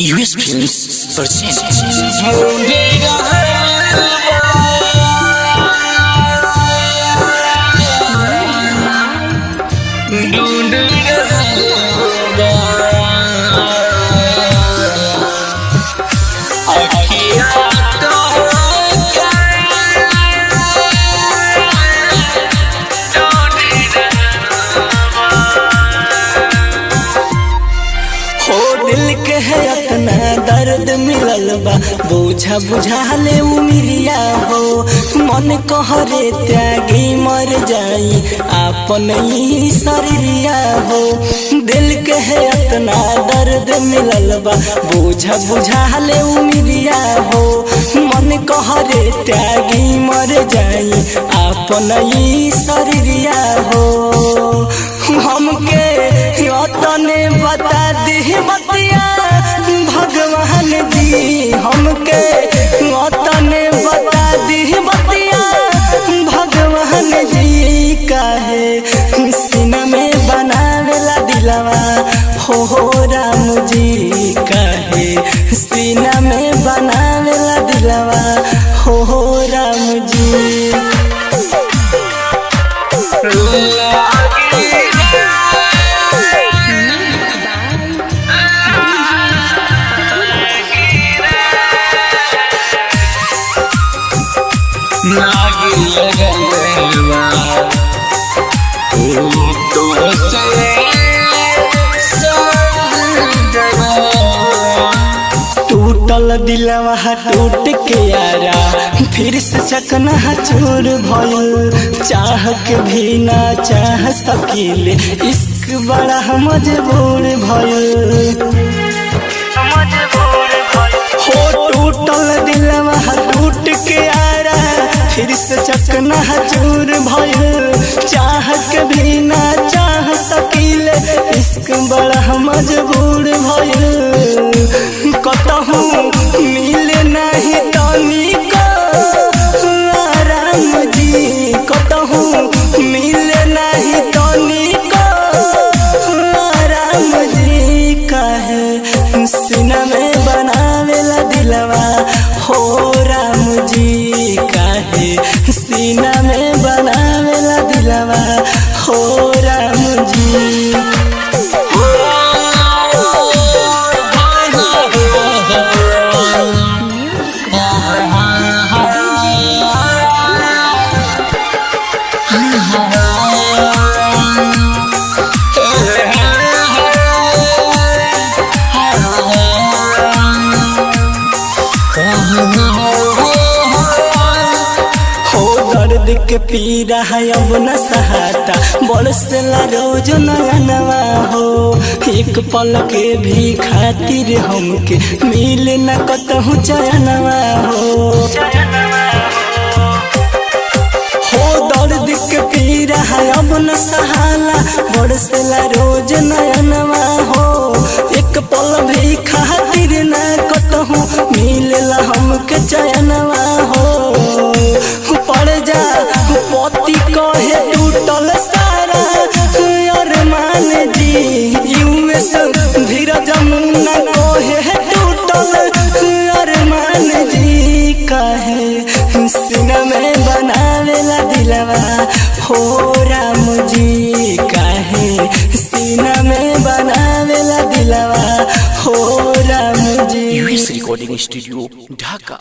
US Films presents दर्द मिलल बा बोझा बुझा ले उमिरिया हो मन कहरे त्यागी मर जाई आपन ही शरीरिया हो दिल के है इतना दर्द मिलल बा बोझा बुझा ले उमिरिया हो मन कहरे त्यागी मर जाई आपन ही शरीरिया हो हमके तने बता दी बतिया भगवान जी हमके तने बता दी बतिया भगवान जी काहे सीना में बनावेला दिलवा हो राम जी काहे सीना में बनावेला दिलवा हो राम जी टूटल दिलवा टूट के यारा फिर से चकना चूर भइल चाह के भी ना चाह सकीले इश्क बड़ा मजबूर भइल हो टूटल दिलवा टूट के यारा फिर से चकना चूर भइल चाह के भी ना चाह सकीले इश्क बड़ा मजबूर भइल कतहु मिले नहीं तनी को राम जी कतहु मिले नहीं तनी को राम जी काहे सीना में बनावेला दिलवा हो राम जी काहे सीना में बनावेला दिलवा हो राम जी के पीरा है अब न सहाता बरसला रोज नवा हो एक पल के भी खातिर हमके मिल न कतहु चयनवा हो दर्द के पीरा है अब न सहाला बरसला रोज नयनवा हो एक पल भी खातिर न कतहु मिलला हमके चयनवा हो पड़ जा पति कहे टूटल सारा अरमान जी यूएस धीरज मुन्ना कहे टूटल अरमान जी कहे सीना में बनावेला दिलवा हो राम जी कहे सीना में बनावेला दिलवा हो Ram ji US Recording Studio, Dhaka।